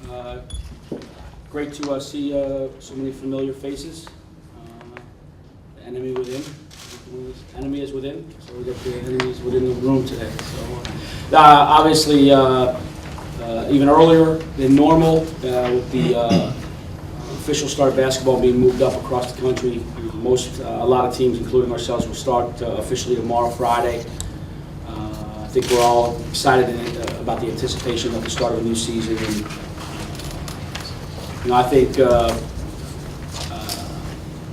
Uh, Great to see so many familiar faces. The enemy within. The enemy is within, so we got the enemies within the room today. So obviously, even earlier than normal, with the official start basketball being moved up across the country. A lot of teams, including ourselves, will start officially tomorrow, Friday. I think we're all excited about the anticipation of the start of a new season. And, I think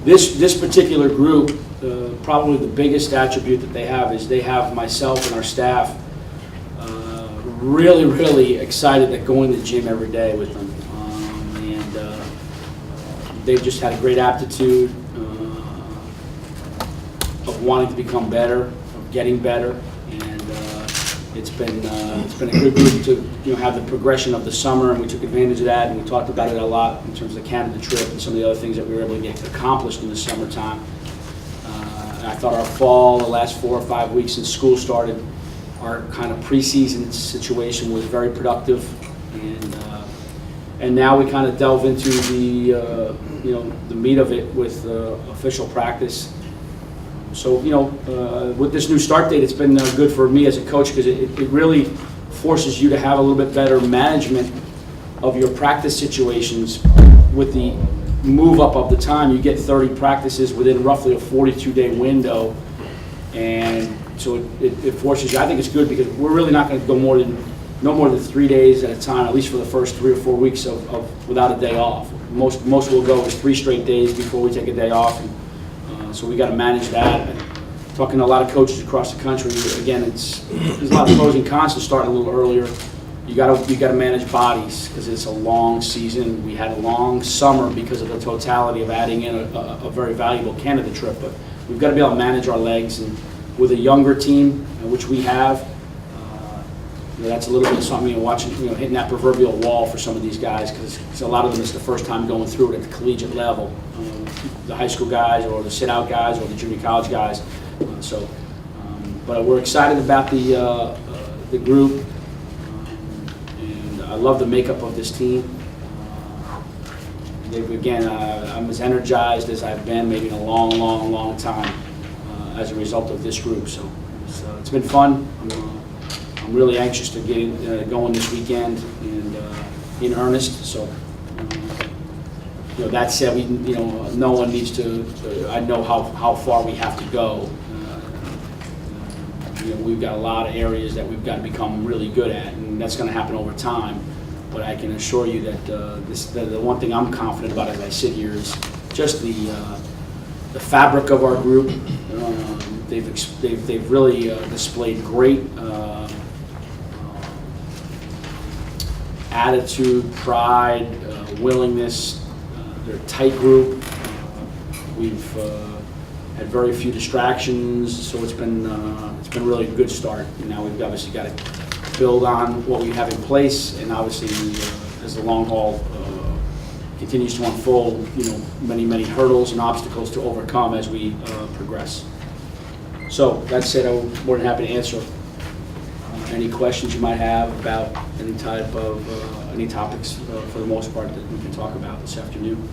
this particular group, probably the biggest attribute that they have is they have myself and our staff really excited at going to the gym every day with them. They've just had a great aptitude of wanting to become better, of getting better, and it's been a good group to have the progression of the summer, and we took advantage of that, and we talked about it a lot in terms of the Canada trip and some of the other things that we were able to get accomplished in the summertime. And I thought our fall, the last 4 or 5 weeks since school started, our kind of preseason situation was very productive, and now we kind of delve into the meat of it with official practice. So with this new start date, it's been good for me as a coach because it really forces you to have a little bit better management of your practice situations. With the move up of the time, you get 30 practices within roughly a 42-day window, and so it forces you. I think it's good because we're really not going to go no more than 3 days at a time, at least for the first 3 or 4 weeks of without a day off. Most will go with 3 straight days before we take a day off, and so we got to manage that. And talking to a lot of coaches across the country, again, there's a lot of pros and cons to starting a little earlier. You got to manage bodies because it's a long season. We had a long summer because of the totality of adding in a very valuable Canada trip, but we've got to be able to manage our legs. And with a younger team, which we have, that's a little bit of something, watching, hitting that proverbial wall for some of these guys, because a lot of them it's the first time going through it at the collegiate level. The high school guys, or the sit-out guys, or the junior college guys. But we're excited about the group, and I love the makeup of this team. I'm as energized as I've been maybe in a long time as a result of this group. So it's been fun. I'm really anxious to get going this weekend and in earnest. So, that said, no one needs to. I know how far we have to go. We've got a lot of areas that we've got to become really good at, and that's going to happen over time. But I can assure you that the one thing I'm confident about as I sit here is just the fabric of our group. They've really displayed great attitude, pride, willingness. They're a tight group. We've had very few distractions, so it's been really a good start. And now we've obviously got to build on what we have in place, and obviously as the long haul continues to unfold, many hurdles and obstacles to overcome as we progress. So that said, I'm more than happy to answer any questions you might have about any type of any topics for the most part that we can talk about this afternoon.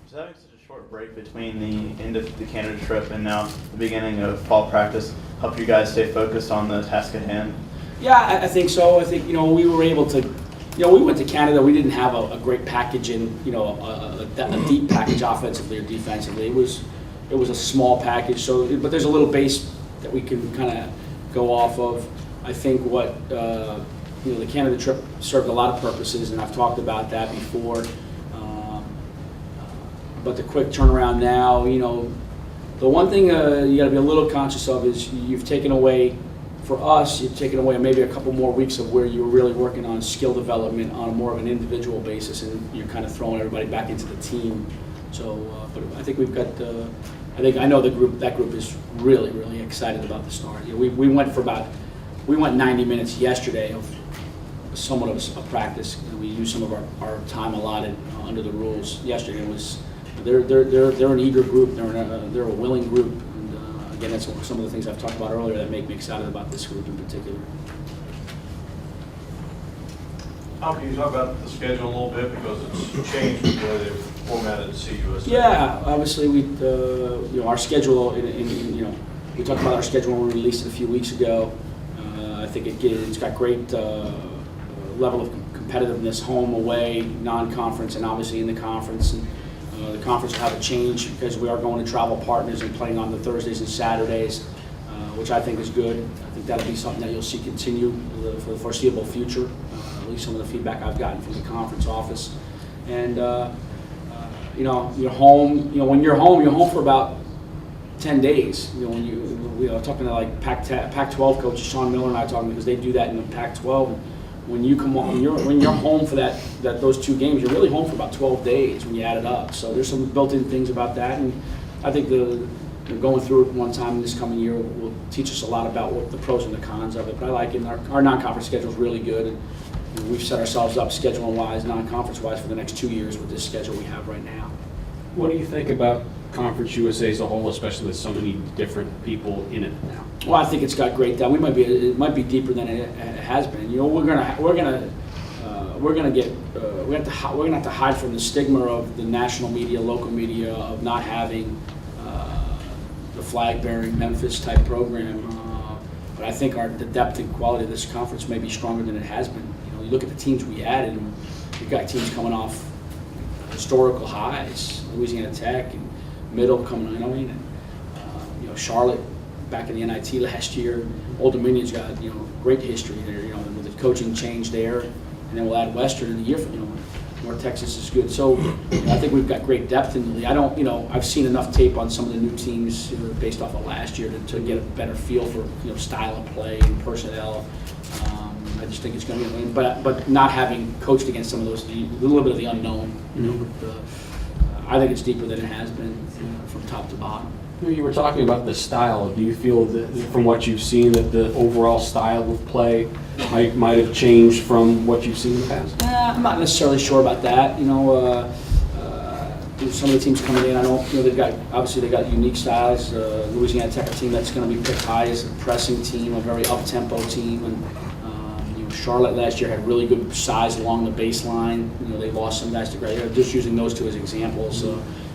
So having such a short break between the end of the Canada trip and now the beginning of fall practice help you guys stay focused on the task at hand? Yeah, I think so. I think we were able to. We went to Canada. We didn't have a great package in a deep package offensively or defensively. It was a small package. So, but there's a little base that we can kind of go off of. I think what the Canada trip served a lot of purposes, and I've talked about that before. But the quick turnaround now, the one thing you got to be a little conscious of is you've taken away maybe a couple more weeks of where you were really working on skill development on more of an individual basis, and you're kind of throwing everybody back into the team. So, but I think we've got. I know that group is really excited about the start. We went 90 minutes yesterday of somewhat of a practice. We used some of our time allotted under the rules yesterday. It was they're an eager group. They're a willing group. And again, that's some of the things I've talked about earlier that make me excited about this group in particular. Tom, can you talk about the schedule a little bit, because it's changed the way they've formatted CUSA? Yeah, obviously our schedule, we talked about our schedule when we released it a few weeks ago. I think it's got great level of competitiveness, home, away, non-conference, and obviously in the conference. And the conference will have a change because we are going to travel partners and playing on the Thursdays and Saturdays, which I think is good. I think that'll be something that you'll see continue for the foreseeable future. At least some of the feedback I've gotten from the conference office. And you're home. When you're home for about 10 days. When we are talking to like Pac-12 coach Sean Miller and I talking, because they do that in the Pac-12. When you come on, when you're home for those 2 games, you're really home for about 12 days when you add it up. So there's some built-in things about that, and I think going through it one time this coming year will teach us a lot about what the pros and the cons of it. But I like it. Our non-conference schedule is really good, and we've set ourselves up scheduling-wise, non-conference-wise for the next 2 years with this schedule we have right now. What do you think about Conference USA as a whole, especially with so many different people in it now? Well, I think it's got great depth. It might be deeper than it has been. We're gonna have to hide from the stigma of the national media, local media, of not having the flag-bearing Memphis type program. But I think the depth and quality of this conference may be stronger than it has been. You look at the teams we added, and we've got teams coming off historical highs. Louisiana Tech and Middle coming on, and Charlotte back in the NIT last year. Old Dominion's got great history there. With the coaching change there, and then we'll add Western in the year. North Texas is good. So I think we've got great depth in the league. I've seen enough tape on some of the new teams based off of last year to get a better feel for style of play and personnel. I just think it's going to be a win. But not having coached against some of those, a little bit of the unknown. I think it's deeper than it has been from top to bottom. You were talking about the style. Do you feel that, from what you've seen, that the overall style of play might have changed from what you've seen in the past? I'm not necessarily sure about that. Some of the teams coming in, they've got unique styles. Louisiana Tech, a team that's going to be picked high, as a pressing team, a very up-tempo team, and Charlotte last year had really good size along the baseline. They lost some guys to grade. Just using those 2 as examples.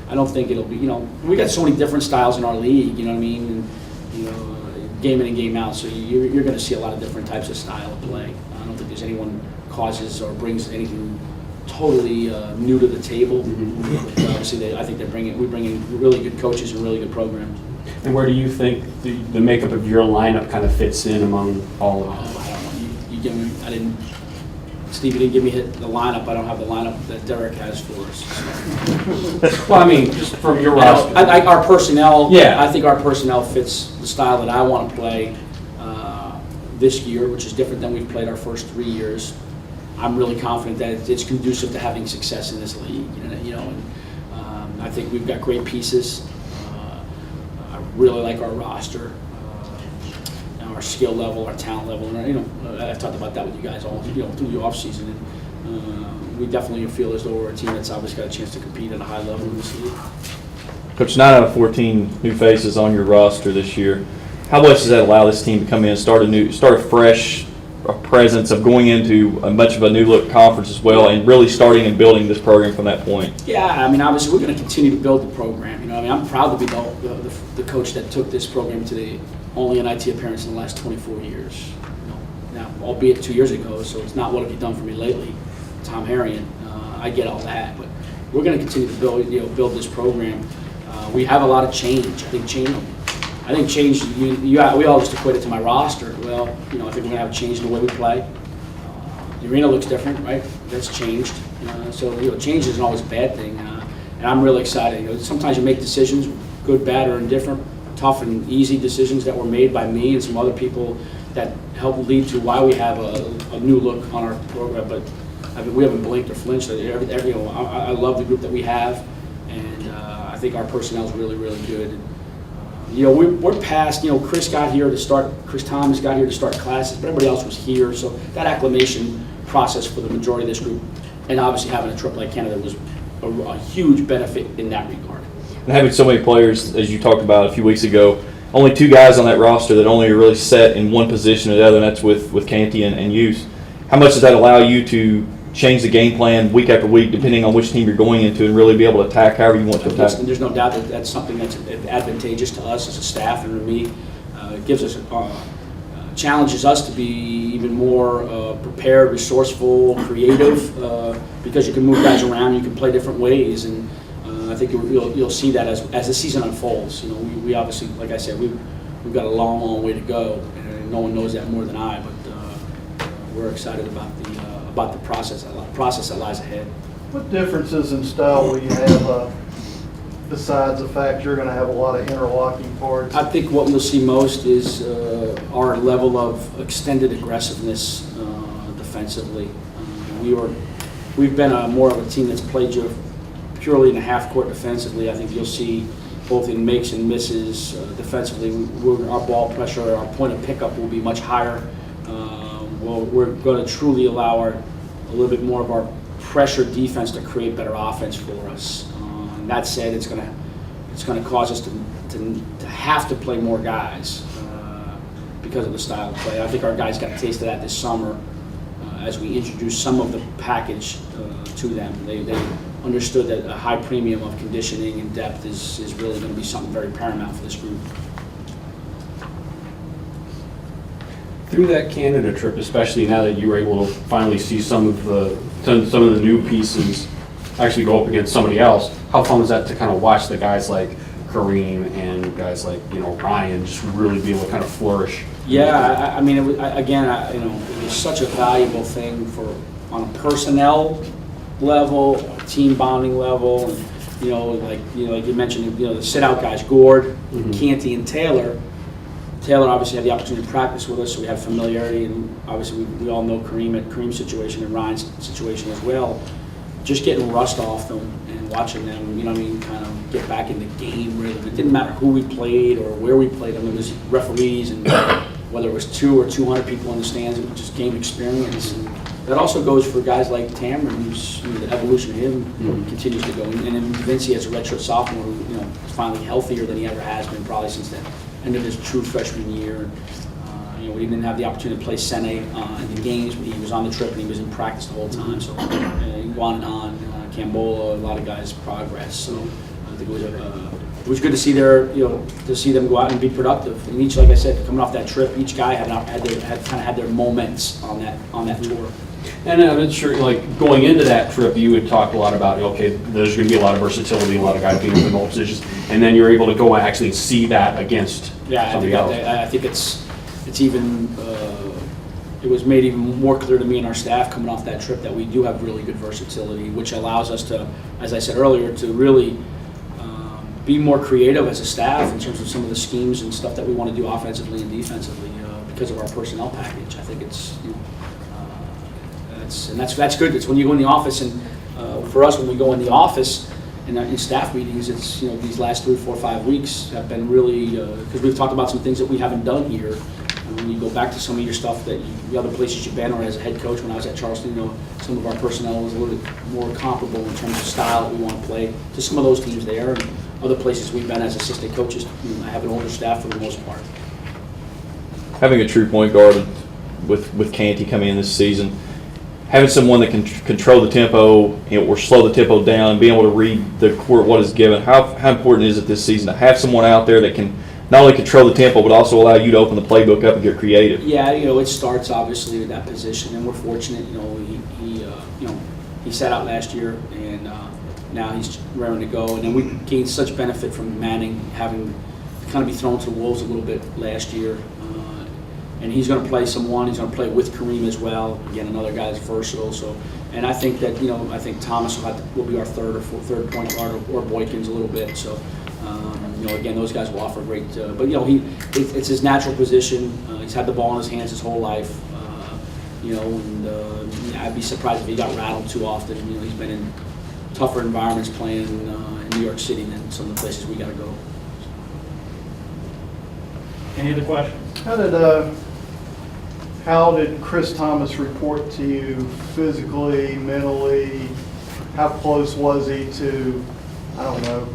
I don't think it'll be. We got so many different styles in our league. You know what I mean? And, game in and game out. So you're going to see a lot of different types of style of play. I don't think there's anyone causes or brings anything totally new to the table. But obviously, I think we bring in really good coaches and really good programs. And where do you think the makeup of your lineup kind of fits in among all of them? I don't know. Steve, you didn't give me the lineup. I don't have the lineup that Derek has for us. Well, I mean, just from your roster. Our personnel. Yeah. I think our personnel fits the style that I want to play this year, which is different than we've played our first 3 years. I'm really confident that it's conducive to having success in this league. I think we've got great pieces. I really like our roster. Our skill level, our talent level, and I've talked about that with you guys all through the off season. And we definitely feel as though we're a team that's obviously got a chance to compete at a high level in this league. Coach, 9 out of 14 new faces on your roster this year. How much does that allow this team to come in and start a fresh presence of going into much of a new look conference as well, and really starting and building this program from that point? Yeah, obviously we're going to continue to build the program. I'm proud to be the coach that took this program to the only NIT appearance in the last 24 years. Now, albeit 2 years ago, so it's not what have you done for me lately, Tom Herrion. I get all that, but we're going to continue to build this program. We have a lot of change. I think change. We all just equate it to my roster. Well, I think we're going to have a change in the way we play. The arena looks different, right? That's changed. So change isn't always a bad thing, and I'm really excited. Sometimes you make decisions, good, bad, or indifferent. Tough and easy decisions that were made by me and some other people that helped lead to why we have a new look on our program. But we haven't blinked or flinched. I love the group that we have, and I think our personnel is really, really good. We're past. Chris Thomas got here to start classes, but everybody else was here. So that acclimation process for the majority of this group, and obviously having a AAA candidate was a huge benefit in that regard. And having so many players, as you talked about a few weeks ago, only 2 guys on that roster that only are really set in one position or the other, and that's with Canty and Hughes. How much does that allow you to change the game plan week after week, depending on which team you're going into, and really be able to attack however you want to attack. There's no doubt that that's something that's advantageous to us as a staff and to me. It gives us, challenges us to be even more prepared, resourceful, creative, because you can move guys around, you can play different ways, and I think you'll see that as the season unfolds. You know, we obviously, like I said, we've got a long, long way to go, and no one knows that more than I. But we're excited about the process that lies ahead. What differences in style will you have besides the fact you're going to have a lot of interlocking parts? I think what you'll see most is our level of extended aggressiveness defensively. We've been more of a team that's played you purely in the half court defensively. I think you'll see both in makes and misses defensively. Our ball pressure, our point of pickup will be much higher. We're going to truly allow a little bit more of our pressure defense to create better offense for us. And that said, it's going to cause us to have to play more guys because of the style of play. I think our guys got a taste of that this summer as we introduced some of the package to them. They understood that a high premium of conditioning and depth is really going to be something very paramount for this group. Through that Canada trip, especially now that you were able to finally see some of the new pieces actually go up against somebody else, how fun was that to kind of watch the guys like Kareem and guys like Ryan just really be able to kind of flourish? Yeah, I mean, it was such a valuable thing on a personnel level, a team bonding level, and like you mentioned, the sit-out guys, Gord, Canty, and Taylor. Taylor obviously had the opportunity to practice with us, so we had familiarity, and obviously we all know Kareem's situation and Ryan's situation as well. Just getting rust off them and watching them, kind of get back in the game rhythm. It didn't matter who we played or where we played them. It was referees, and whether it was 2 or 200 people in the stands, it was just game experience. And that also goes for guys like Tamron, who's the evolution of him continues to go. And then Vinci as a redshirt sophomore, who is finally healthier than he ever has been, probably since the end of his true freshman year. We didn't have the opportunity to play Sene in the games, but he was on the trip and he was in practice the whole time. So he go on and on. Cambola, a lot of guys progress. So I think it was good to see to see them go out and be productive. And each, like I said, coming off that trip, each guy had their moments on that tour. And I'm sure, like, going into that trip, you had talked a lot about, okay, there's going to be a lot of versatility, a lot of guys being in all positions, and then you're able to go and actually see that against somebody else. I think it's even, it was made even more clear to me and our staff coming off that trip that we do have really good versatility, which allows us to, as I said earlier, to really be more creative as a staff in terms of some of the schemes and stuff that we want to do offensively and defensively because of our personnel package. I think it's, that's good. It's when you go in the office, and for us, when we go in the office in staff meetings, it's these last 3, 4, 5 weeks have been really because we've talked about some things that we haven't done here. When you go back to some of your stuff that the other places you've been, or as a head coach when I was at Charleston, some of our personnel was a little bit more comparable in terms of style that we want to play to some of those teams there, and other places we've been as assistant coaches. I have an older staff for the most part. Having a true point guard with Canty coming in this season, having someone that can control the tempo or slow the tempo down, being able to read the court, what is given, how important is it this season to have someone out there that can not only control the tempo but also allow you to open the playbook up and get creative? Yeah, it starts obviously with that position, and we're fortunate. He sat out last year, and now he's raring to go. And then we gained such benefit from Manning having to kind of be thrown to the wolves a little bit last year. And he's going to play some one. He's going to play with Kareem as well. Again, another guy that's versatile. So, and I think that I think Thomas will be our third point guard, or Boykins a little bit. So, again, those guys will offer great. But it's his natural position. He's had the ball in his hands his whole life. I'd be surprised if he got rattled too often. He's been in tougher environments playing in New York City than some of the places we got to go. Any other questions? How did Chris Thomas report to you physically, mentally? How close was he to, I don't know,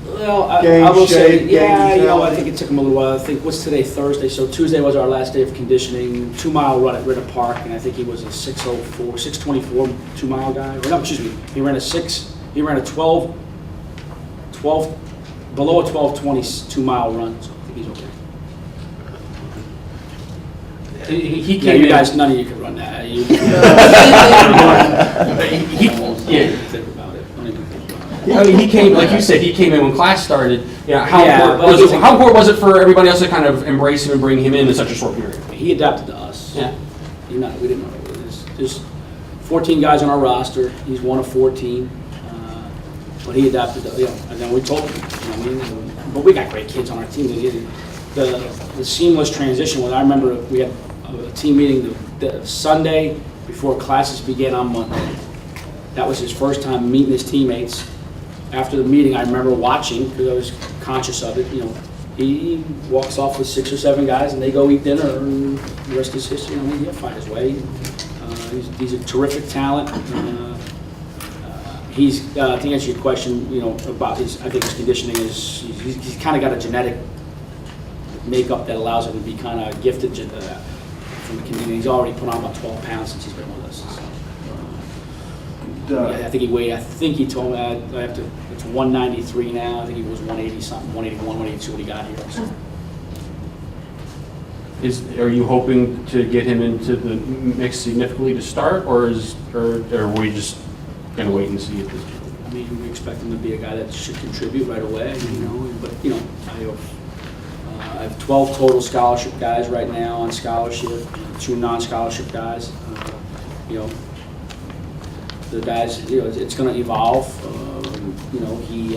Well, I Game will say, shape, yeah, game you know, I talent. think it took him a little while. I think, what's today, Thursday? So Tuesday was our last day of conditioning, 2-mile run at Ritter Park, and I think he was a 6:04, 6:24 2-mile guy. Or no, excuse me, he ran a 12, below a 12:20 2-mile run, so I think he's okay. He Yeah, came you in. guys, none of you could run that. He, Yeah, think about it. Don't even think about it. I mean, he came, like you said, he came in when class started. Yeah, how Yeah, important but was he's it? a- How important was it for everybody else to kind of embrace him and bring him in such a short period? He adapted to us. Yeah. We didn't know. There's 14 guys on our roster. He's one of 14. But he adapted to, and then we told him, you know what I mean? But we got great kids on our team. The seamless transition was, I remember we had a team meeting the Sunday before classes began on Monday. That was his first time meeting his teammates. After the meeting, I remember watching, because I was conscious of it, he walks off with 6 or 7 guys and they go eat dinner, and the rest is history. He'll find his way. He's a terrific talent. He's, to answer your question, about I think his conditioning is, he's kind of got a genetic makeup that allows him to be kind of gifted from the conditioning. He's already put on about 12 pounds since he's been with us. So, I think he told me, it's 193 now. I think he was 180 something, 181, 182 when he got here. So. Are you hoping to get him into the mix significantly to start, or are we just going to wait and see at this point? I mean, we expect him to be a guy that should contribute right away, but, I have 12 total scholarship guys right now on scholarship, 2 non-scholarship guys. The guys, it's going to evolve. He's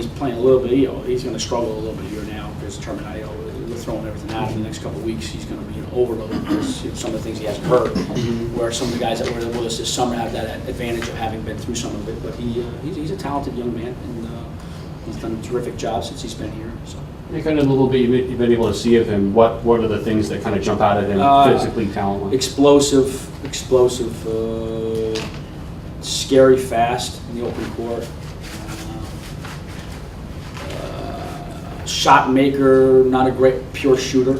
playing a little bit, he's going to struggle a little bit here now because we're throwing everything out in the next couple of weeks. He's going to be overloaded because some of the things he hasn't heard, where some of the guys that were with us this summer have that advantage of having been through some of it. But he's a talented young man, and he's done a terrific job since he's been here. So. Kind of a little bit you've been able to see of him. What are the things that kind of jump out at him physically, talent-wise? Explosive, scary fast in the open court. Shot maker, not a great pure shooter.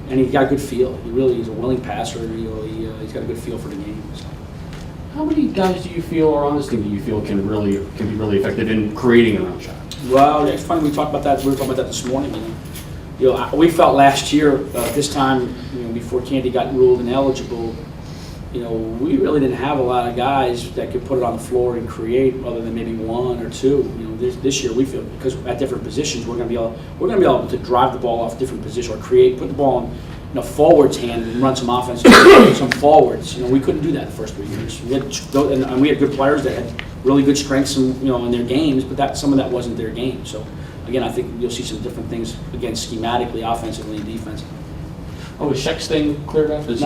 And he's got a good feel. He's a willing passer. He's got a good feel for the game. So. How many guys do you feel are on this team that you feel can be really effective in creating their own shot? Well, it's funny we talked about that. We were talking about that this morning. We felt last year this time, before Candy got ruled ineligible, we really didn't have a lot of guys that could put it on the floor and create, other than maybe 1 or 2. This year we feel, because at different positions we're going to be able to drive the ball off different positions or put the ball in a forward's hand and run some offense, some forwards. We couldn't do that the first 3 years. We had good players that had really good strengths in their games, but some of that wasn't their game. So again, I think you'll see some different things again schematically, offensively, and defensively. Oh, is Sheck's thing cleared up? It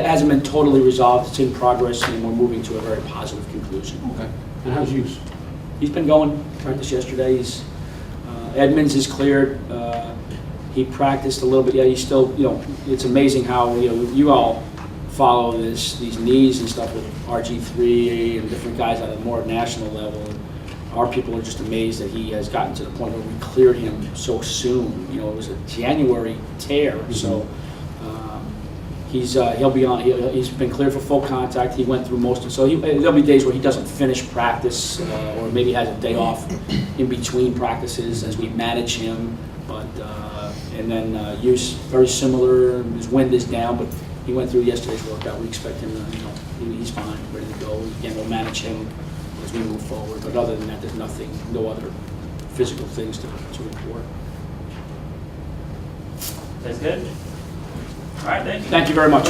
hasn't been totally resolved. It's in progress, and we're moving to a very positive conclusion. Okay. And how's Hughes? He's been going. Practiced yesterday. Edmonds is cleared. He practiced a little bit. Yeah, he's still. It's amazing how you all follow these knees and stuff with RG3 and different guys at a more national level. Our people are just amazed that he has gotten to the point where we cleared him so soon. It was a January tear, so. He'll be on. He's been cleared for full contact. He went through most of it. So there'll be days where he doesn't finish practice, or maybe has a day off in between practices as we manage him. But and then Hughes, very similar. His wind is down, but he went through yesterday's workout. We expect him to, he's fine, ready to go. Again, we'll manage him as we move forward. But other than that, there's no other physical things to report. That's good. All right, thank you. Thank you very much.